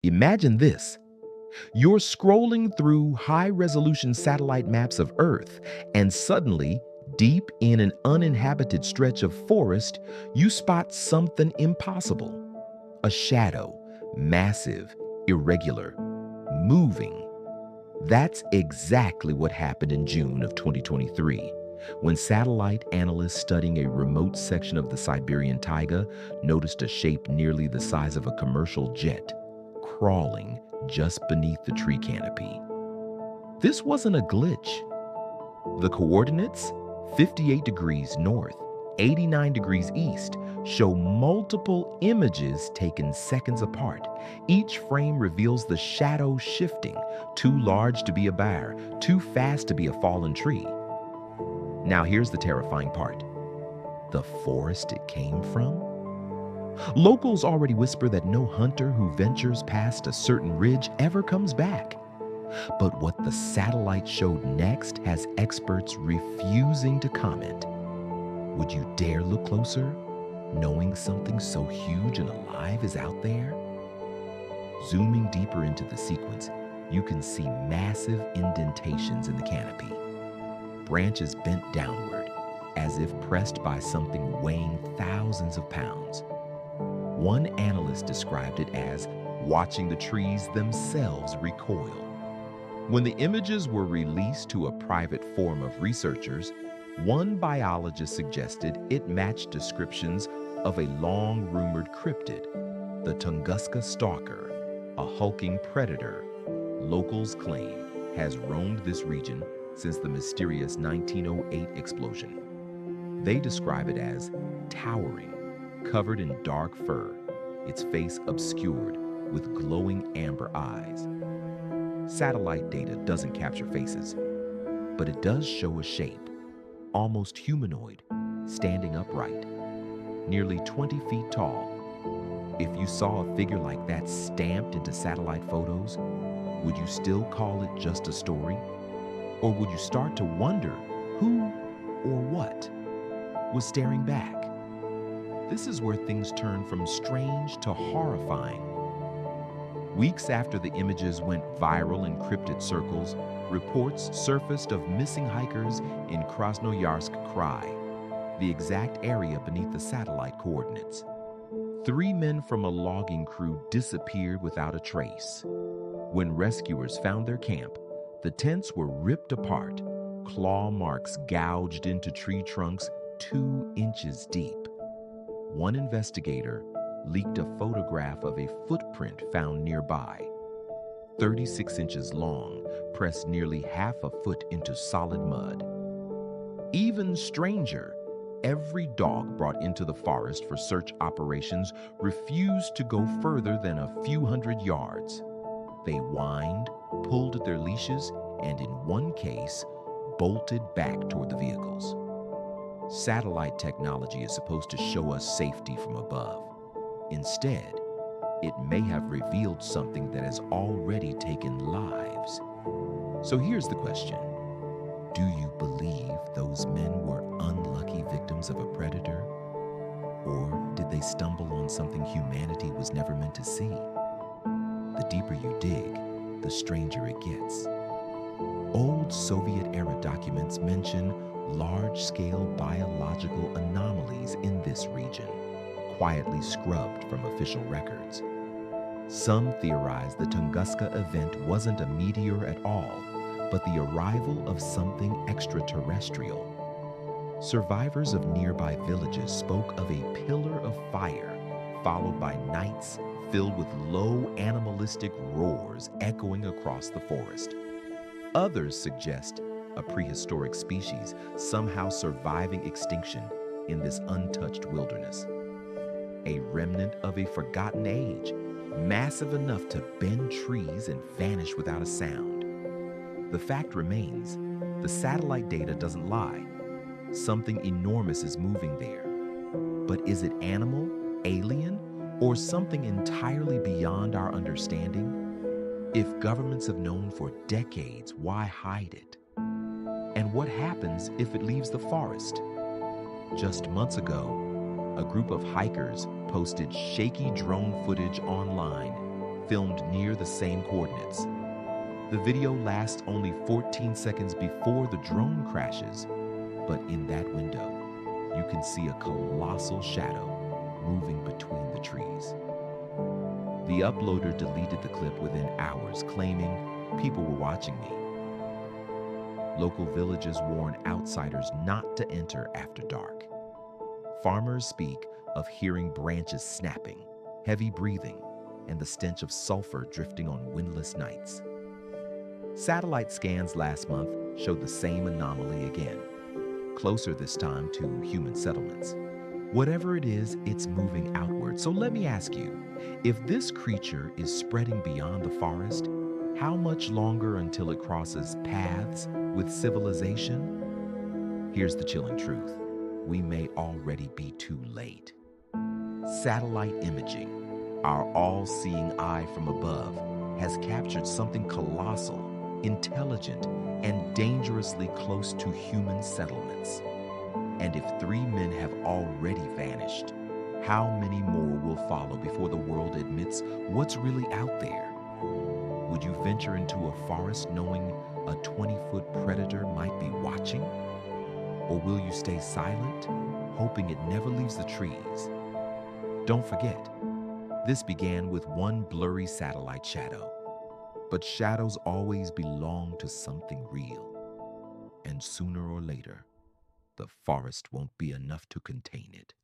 Imagine this. You're scrolling through high-resolution satellite maps of Earth, and suddenly, deep in an uninhabited stretch of forest, you spot something impossible. A shadow, massive, irregular, moving. That's exactly what happened in June of 2023, when satellite analysts studying a remote section of the Siberian taiga noticed a shape nearly the size of a commercial jet, crawling just beneath the tree canopy. This wasn't a glitch. The coordinates, 58 degrees north, 89 degrees east, show multiple images taken seconds apart. Each frame reveals the shadow shifting, too large to be a bear, too fast to be a fallen tree. Now here's the terrifying part. The forest it came from? Locals already whisper that no hunter who ventures past a certain ridge ever comes back. But what the satellite showed next has experts refusing to comment. Would you dare look closer, knowing something so huge and alive is out there? Zooming deeper into the sequence, you can see massive indentations in the canopy. Branches bent downward, as if pressed by something weighing thousands of pounds. One analyst described it as watching the trees themselves recoil. When the images were released to a private forum of researchers, one biologist suggested it matched descriptions of a long-rumored cryptid, the Tunguska stalker, a hulking predator locals claim has roamed this region since the mysterious 1908 explosion. They describe it as towering, covered in dark fur, its face obscured with glowing amber eyes. Satellite data doesn't capture faces, but it does show a shape, almost humanoid, standing upright, nearly 20 feet tall. If you saw a figure like that stamped into satellite photos, would you still call it just a story? Or would you start to wonder who or what was staring back? This is where things turn from strange to horrifying. Weeks after the images went viral in cryptid circles, reports surfaced of missing hikers in Krasnoyarsk Krai, the exact area beneath the satellite coordinates. 3 men from a logging crew disappeared without a trace. When rescuers found their camp, the tents were ripped apart, claw marks gouged into tree trunks 2 inches deep. One investigator leaked a photograph of a footprint found nearby, 36 inches long, pressed nearly half a foot into solid mud. Even stranger, every dog brought into the forest for search operations refused to go further than a few hundred yards. They whined, pulled at their leashes, and in one case, bolted back toward the vehicles. Satellite technology is supposed to show us safety from above. Instead, it may have revealed something that has already taken lives. So here's the question. Do you believe those men were unlucky victims of a predator? Or did they stumble on something humanity was never meant to see? The deeper you dig, the stranger it gets. Old Soviet-era documents mention large-scale biological anomalies in this region, quietly scrubbed from official records. Some theorize the Tunguska event wasn't a meteor at all, but the arrival of something extraterrestrial. Survivors of nearby villages spoke of a pillar of fire, followed by nights filled with low animalistic roars echoing across the forest. Others suggest a prehistoric species somehow surviving extinction in this untouched wilderness. A remnant of a forgotten age, massive enough to bend trees and vanish without a sound. The fact remains, the satellite data doesn't lie. Something enormous is moving there. But is it animal, alien, or something entirely beyond our understanding? If governments have known for decades, why hide it? And what happens if it leaves the forest? Just months ago, a group of hikers posted shaky drone footage online, filmed near the same coordinates. The video lasts only 14 seconds before the drone crashes, but in that window, you can see a colossal shadow moving between the trees. The uploader deleted the clip within hours, claiming people were watching me. Local villages warn outsiders not to enter after dark. Farmers speak of hearing branches snapping, heavy breathing, and the stench of sulfur drifting on windless nights. Satellite scans last month showed the same anomaly again, closer this time to human settlements. Whatever it is, it's moving outward. So let me ask you, if this creature is spreading beyond the forest, how much longer until it crosses paths with civilization? Here's the chilling truth. We may already be too late. Satellite imaging, our all-seeing eye from above, has captured something colossal, intelligent, and dangerously close to human settlements. And if 3 men have already vanished, how many more will follow before the world admits what's really out there? Would you venture into a forest knowing a 20-foot predator might be watching? Or will you stay silent, hoping it never leaves the trees? Don't forget, this began with one blurry satellite shadow. But shadows always belong to something real. And sooner or later, the forest won't be enough to contain it.